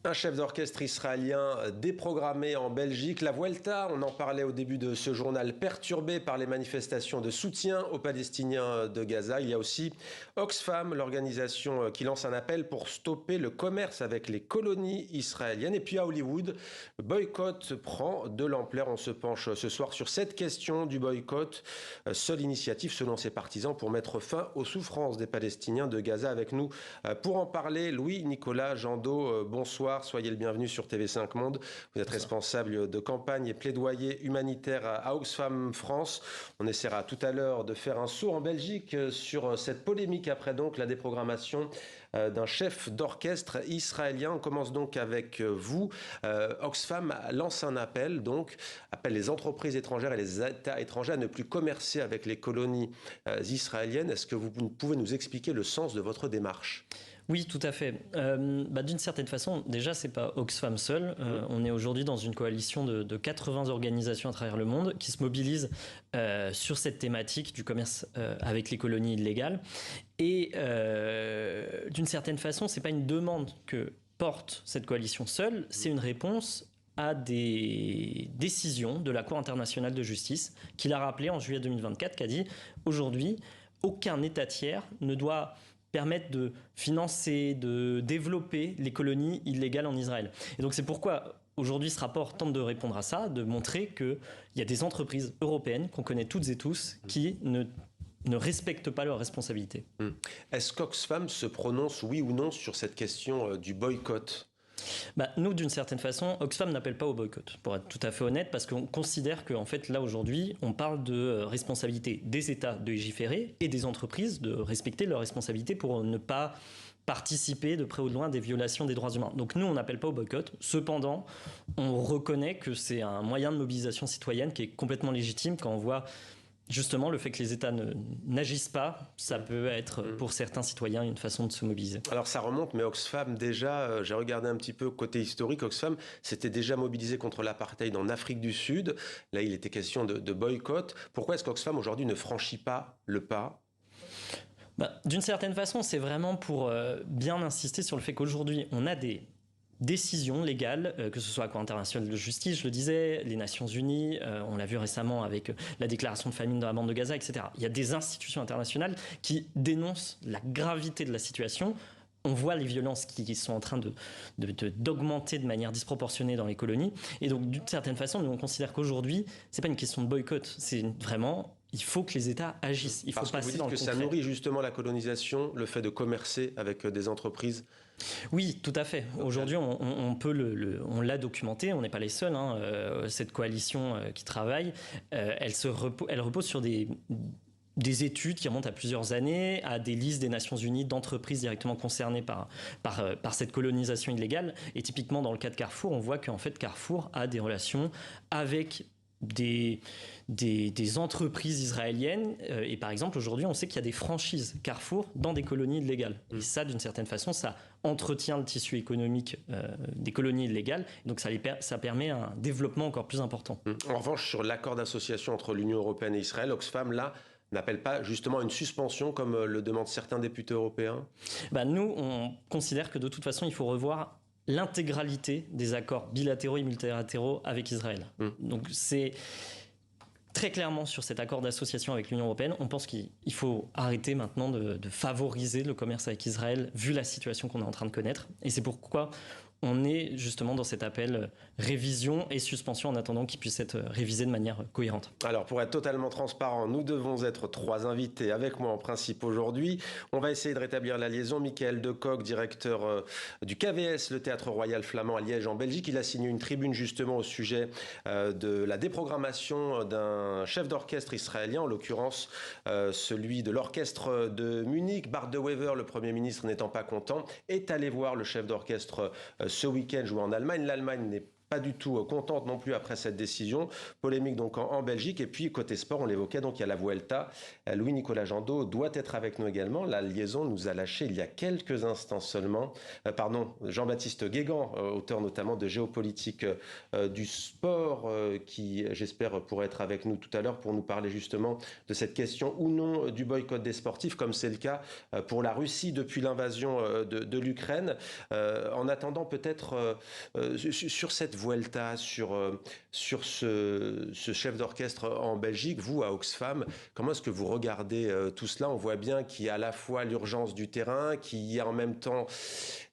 Un chef d'orchestre israélien déprogrammé en Belgique. La Vuelta, on en parlait au début de ce journal, perturbé par les manifestations de soutien aux Palestiniens de Gaza. Il y a aussi Oxfam, l'organisation qui lance un appel pour stopper le commerce avec les colonies israéliennes. Et puis à Hollywood, le boycott prend de l'ampleur. On se penche ce soir sur cette question du boycott. Seule initiative selon ses partisans pour mettre fin aux souffrances des Palestiniens de Gaza. Avec nous pour en parler, Louis-Nicolas Jandot, bonsoir. Soyez le bienvenu sur TV5 Monde. Vous êtes responsable de campagne et plaidoyer humanitaire à Oxfam France. On essaiera tout à l'heure de faire un saut en Belgique sur cette polémique après donc la déprogrammation d'un chef d'orchestre israélien. On commence donc avec vous. Oxfam lance un appel, appelle les entreprises étrangères et les États étrangers à ne plus commercer avec les colonies israéliennes. Est-ce que vous pouvez nous expliquer le sens de votre démarche ? Oui, tout à fait. D'une certaine façon, déjà, c'est pas Oxfam seul. On est aujourd'hui dans une coalition de 80 organisations à travers le monde qui se mobilisent sur cette thématique du commerce avec les colonies illégales. Et d'une certaine façon, c'est pas une demande que porte cette coalition seule, c'est une réponse à des décisions de la Cour internationale de justice qui l'a rappelé en juillet 2024, qui a dit aujourd'hui, aucun État tiers ne doit permettre de financer, de développer les colonies illégales en Israël. Et donc c'est pourquoi aujourd'hui ce rapport tente de répondre à ça, de montrer qu'il y a des entreprises européennes qu'on connaît toutes et tous qui ne respectent pas leurs responsabilités. Est-ce qu'Oxfam se prononce oui ou non sur cette question du boycott ? Nous, d'une certaine façon, Oxfam n'appelle pas au boycott, pour être tout à fait honnête, parce qu'on considère qu'en fait, là, aujourd'hui, on parle de responsabilité des États de légiférer et des entreprises de respecter leurs responsabilités pour ne pas participer de près ou de loin des violations des droits humains. Donc nous, on n'appelle pas au boycott. Cependant, on reconnaît que c'est un moyen de mobilisation citoyenne qui est complètement légitime quand on voit justement, le fait que les États n'agissent pas, ça peut être pour certains citoyens une façon de se mobiliser. Alors ça remonte, mais Oxfam déjà, j'ai regardé un petit peu côté historique, Oxfam s'était déjà mobilisé contre l'apartheid en Afrique du Sud. Là, il était question de boycott. Pourquoi est-ce qu'Oxfam aujourd'hui ne franchit pas le pas ? D'une certaine façon, c'est vraiment pour bien insister sur le fait qu'aujourd'hui, on a des décisions légales, que ce soit la Cour internationale de justice, je le disais, les Nations Unies, on l'a vu récemment avec la déclaration de famine dans la bande de Gaza, etc. Il y a des institutions internationales qui dénoncent la gravité de la situation. On voit les violences qui sont en train d'augmenter de manière disproportionnée dans les colonies. Et donc, d'une certaine façon, nous, on considère qu'aujourd'hui, c'est pas une question de boycott. C'est vraiment, il faut que les États agissent. Il faut passer dans le concret. Parce que vous dites que ça nourrit justement la colonisation, le fait de commercer avec des entreprises. Oui, tout à fait. Aujourd'hui, on peut on l'a documenté. On n'est pas les seuls. Cette coalition qui travaille, elle repose sur des études qui remontent à plusieurs années, à des listes des Nations Unies d'entreprises directement concernées par cette colonisation illégale. Et typiquement, dans le cas de Carrefour, on voit qu'en fait, Carrefour a des relations avec des entreprises israéliennes. Et par exemple, aujourd'hui, on sait qu'il y a des franchises Carrefour dans des colonies illégales. Et ça, d'une certaine façon, ça entretient le tissu économique des colonies illégales. Donc ça permet un développement encore plus important. En revanche, sur l'accord d'association entre l'Union européenne et Israël, Oxfam, là, n'appelle pas justement une suspension comme le demandent certains députés européens ? Nous, on considère que de toute façon, il faut revoir l'intégralité des accords bilatéraux et multilatéraux avec Israël. Donc c'est très clairement sur cet accord d'association avec l'Union européenne, on pense qu'il faut arrêter maintenant de favoriser le commerce avec Israël vu la situation qu'on est en train de connaître. Et c'est pourquoi on est justement dans cet appel révision et suspension en attendant qu'il puisse être révisé de manière cohérente. Alors pour être totalement transparent, nous devons être 3 invités avec moi en principe aujourd'hui. On va essayer de rétablir la liaison. Michael Decoq, directeur du KVS, le Théâtre Royal Flamand à Liège en Belgique. Il a signé une tribune justement au sujet de la déprogrammation d'un chef d'orchestre israélien, en l'occurrence celui de l'orchestre de Munich. Bart de Wever, le Premier ministre, n'étant pas content, est allé voir le chef d'orchestre ce week-end jouer en Allemagne. L'Allemagne n'est pas du tout contente non plus après cette décision. Polémique donc en Belgique. Et puis côté sport, on l'évoquait, donc il y a la Vuelta. Louis-Nicolas Jandot doit être avec nous également. La liaison nous a lâché il y a quelques instants seulement. Jean-Baptiste Guégan, auteur notamment de Géopolitique du sport, qui j'espère pourra être avec nous tout à l'heure pour nous parler justement de cette question ou non du boycott des sportifs, comme c'est le cas pour la Russie depuis l'invasion de l'Ukraine. En attendant, peut-être sur cette Vuelta, sur ce chef d'orchestre en Belgique, vous à Oxfam, comment est-ce que vous regardez tout cela? On voit bien qu'il y a à la fois l'urgence du terrain, qu'il y a en même temps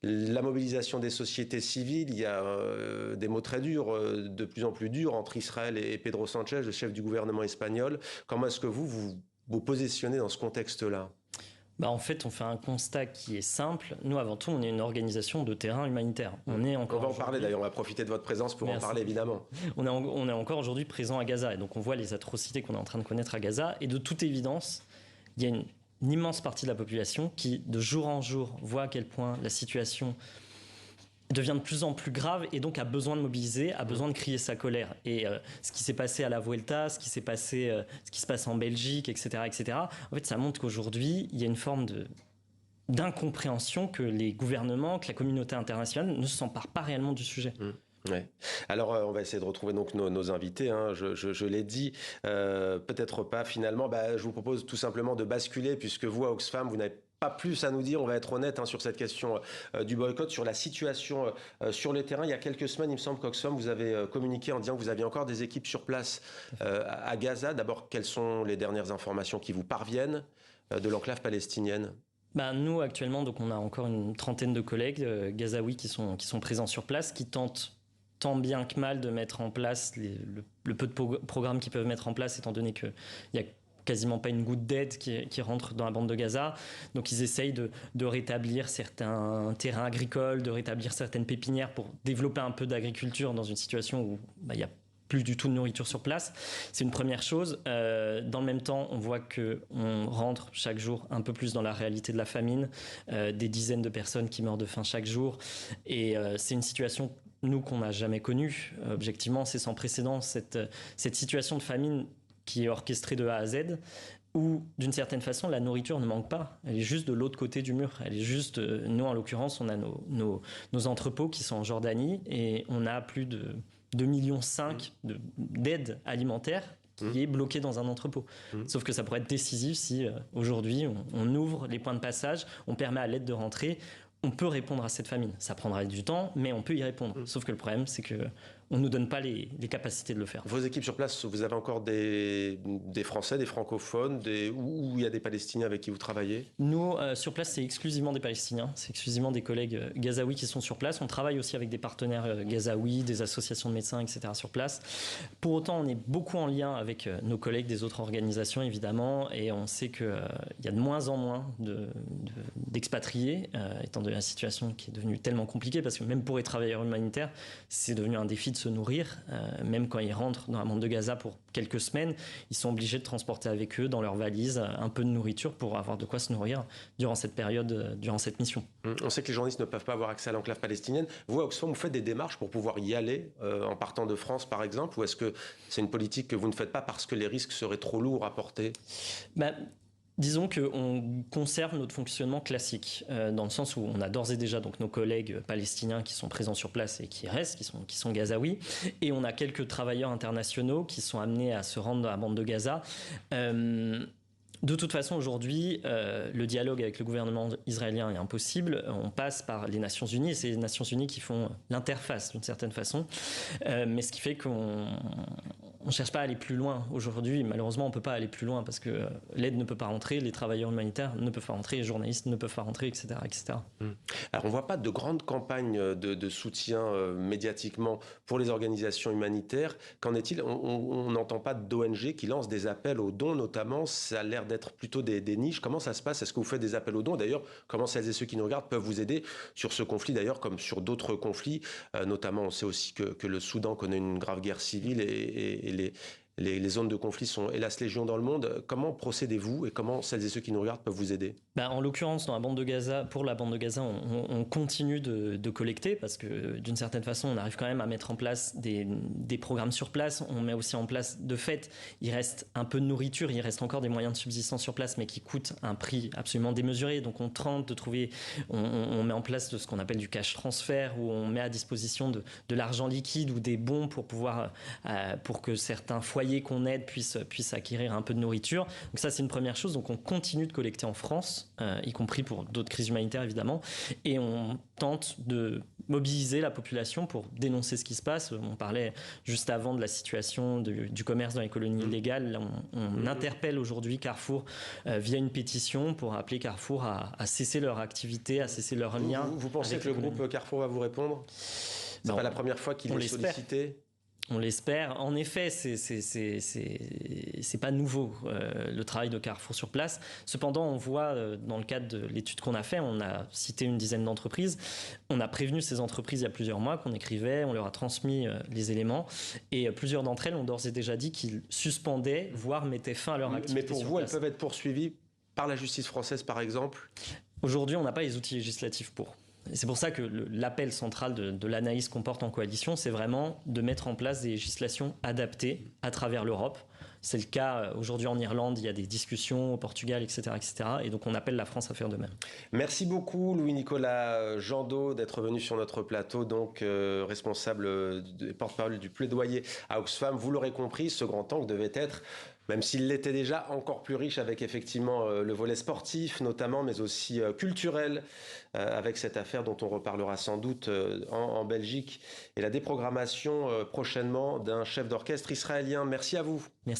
la mobilisation des sociétés civiles. Il y a des mots très durs, de plus en plus durs, entre Israël et Pedro Sánchez, le chef du gouvernement espagnol. Comment est-ce que vous positionnez dans ce contexte-là? En fait, on fait un constat qui est simple. Nous, avant tout, on est une organisation de terrain humanitaire. On va en parler d'ailleurs, on va profiter de votre présence pour en parler évidemment. On est encore aujourd'hui présent à Gaza, et donc on voit les atrocités qu'on est en train de connaître à Gaza, et de toute évidence, il y a une immense partie de la population qui, de jour en jour, voit à quel point la situation devient de plus en plus grave et donc a besoin de mobiliser, a besoin de crier sa colère. Et ce qui s'est passé à la Vuelta, ce qui se passe en Belgique, etc., etc., en fait, ça montre qu'aujourd'hui, il y a une forme d'incompréhension que les gouvernements, que la communauté internationale ne s'empare pas réellement du sujet. Ouais. Alors, on va essayer de retrouver donc nos invités. Hein. Je l'ai dit, peut-être pas finalement. Je vous propose tout simplement de basculer, puisque vous, à Oxfam, vous n'avez pas plus à nous dire, on va être honnête sur cette question du boycott, sur la situation sur le terrain. Il y a quelques semaines, il me semble qu'Oxfam, vous avez communiqué en disant que vous aviez encore des équipes sur place à Gaza. D'abord, quelles sont les dernières informations qui vous parviennent de l'enclave palestinienne? Nous, actuellement, donc, on a encore une trentaine de collègues gazaouis qui sont présents sur place, qui tentent tant bien que mal de mettre en place le peu de programmes qu'ils peuvent mettre en place, étant donné qu'il y a quasiment pas une goutte d'aide qui rentre dans la bande de Gaza. Donc ils essayent de rétablir certains terrains agricoles, de rétablir certaines pépinières pour développer un peu d'agriculture dans une situation où il y a plus du tout de nourriture sur place. C'est une première chose. Dans le même temps, on voit qu'on rentre chaque jour un peu plus dans la réalité de la famine, des dizaines de personnes qui meurent de faim chaque jour. Et c'est une situation, nous, qu'on n'a jamais connue. Objectivement, c'est sans précédent, cette situation de famine qui est orchestrée de A à Z, où, d'une certaine façon, la nourriture ne manque pas. Elle est juste de l'autre côté du mur. Elle est juste... nous, en l'occurrence, on a nos entrepôts qui sont en Jordanie, et on a plus de 2,5 millions d'aide alimentaire qui est bloquée dans un entrepôt. Sauf que ça pourrait être décisif si, aujourd'hui, on ouvre les points de passage, on permet à l'aide de rentrer. On peut répondre à cette famine. Ça prendra du temps, mais on peut y répondre. Sauf que le problème, c'est qu'on ne nous donne pas les capacités de le faire. Vos équipes sur place, vous avez encore des Français, des francophones, où il y a des Palestiniens avec qui vous travaillez? Nous, sur place, c'est exclusivement des Palestiniens. C'est exclusivement des collègues gazaouis qui sont sur place. On travaille aussi avec des partenaires gazaouis, des associations de médecins, etc. sur place. Pour autant, on est beaucoup en lien avec nos collègues des autres organisations, évidemment, et on sait qu'il y a de moins en moins d'expatriés, étant donné la situation qui est devenue tellement compliquée, parce que même pour les travailleurs humanitaires, c'est devenu un défi de se nourrir. Même quand ils rentrent dans la bande de Gaza pour quelques semaines, ils sont obligés de transporter avec eux dans leurs valises un peu de nourriture pour avoir de quoi se nourrir durant cette période, durant cette mission. On sait que les journalistes ne peuvent pas avoir accès à l'enclave palestinienne. Vous, à Oxfam, vous faites des démarches pour pouvoir y aller en partant de France, par exemple, ou est-ce que c'est une politique que vous ne faites pas parce que les risques seraient trop lourds à porter? Disons qu'on conserve notre fonctionnement classique, dans le sens où on a d'ores et déjà donc nos collègues palestiniens qui sont présents sur place et qui restent, qui sont gazaouis, et on a quelques travailleurs internationaux qui sont amenés à se rendre dans la bande de Gaza. De toute façon, aujourd'hui, le dialogue avec le gouvernement israélien est impossible. On passe par les Nations Unies, et c'est les Nations Unies qui font l'interface d'une certaine façon. Mais ce qui fait qu'on ne cherche pas à aller plus loin. Aujourd'hui, malheureusement, on ne peut pas aller plus loin parce que l'aide ne peut pas rentrer, les travailleurs humanitaires ne peuvent pas rentrer, les journalistes ne peuvent pas rentrer, etc. etc. Alors, on ne voit pas de grandes campagnes de soutien médiatiquement pour les organisations humanitaires. Qu'en est-il? On n'entend pas d'ONG qui lancent des appels aux dons, notamment. Ça a l'air d'être plutôt des niches. Comment ça se passe? Est-ce que vous faites des appels aux dons? D'ailleurs, comment celles et ceux qui nous regardent peuvent vous aider sur ce conflit, d'ailleurs, comme sur d'autres conflits? Notamment, on sait aussi que le Soudan connaît une grave guerre civile et les zones de conflit sont hélas légion dans le monde. Comment procédez-vous et comment celles et ceux qui nous regardent peuvent vous aider? En l'occurrence, dans la bande de Gaza, pour la bande de Gaza, on continue de collecter parce que d'une certaine façon, on arrive quand même à mettre en place des programmes sur place. On met aussi en place, de fait, il reste un peu de nourriture, il reste encore des moyens de subsistance sur place, mais qui coûtent un prix absolument démesuré. Donc on tente de trouver, on met en place ce qu'on appelle du cash transfert, où on met à disposition de l'argent liquide ou des bons pour pouvoir, pour que certains foyers qu'on aide puissent acquérir un peu de nourriture. Donc ça, c'est une première chose. Donc on continue de collecter en France, y compris pour d'autres crises humanitaires évidemment, et on tente de mobiliser la population pour dénoncer ce qui se passe. On parlait juste avant de la situation du commerce dans les colonies illégales. Là, on interpelle aujourd'hui Carrefour via une pétition pour appeler Carrefour à cesser leur activité, à cesser leur lien. Vous pensez que le groupe Carrefour va vous répondre? C'est pas la première fois qu'il est sollicité? On l'espère. En effet, c'est pas nouveau le travail de Carrefour sur place. Cependant, on voit dans le cadre de l'étude qu'on a fait, on a cité une dizaine d'entreprises. On a prévenu ces entreprises il y a plusieurs mois qu'on écrivait, on leur a transmis les éléments et plusieurs d'entre elles ont d'ores et déjà dit qu'ils suspendaient, voire mettaient fin à leur activité. Mais pour vous, elles peuvent être poursuivies par la justice française, par exemple? Aujourd'hui, on n'a pas les outils législatifs pour. C'est pour ça que l'appel central de l'analyse qu'on porte en coalition, c'est vraiment de mettre en place des législations adaptées à travers l'Europe. C'est le cas aujourd'hui en Irlande, il y a des discussions au Portugal, etc., etc. Et donc on appelle la France à faire de même. Merci beaucoup Louis-Nicolas Jandot d'être venu sur notre plateau, donc responsable porte-parole du plaidoyer à Oxfam. Vous l'aurez compris, ce grand angle devait être, même s'il l'était déjà, encore plus riche avec effectivement le volet sportif notamment, mais aussi culturel, avec cette affaire dont on reparlera sans doute en Belgique, et la déprogrammation prochainement d'un chef d'orchestre israélien. Merci à vous. Merci.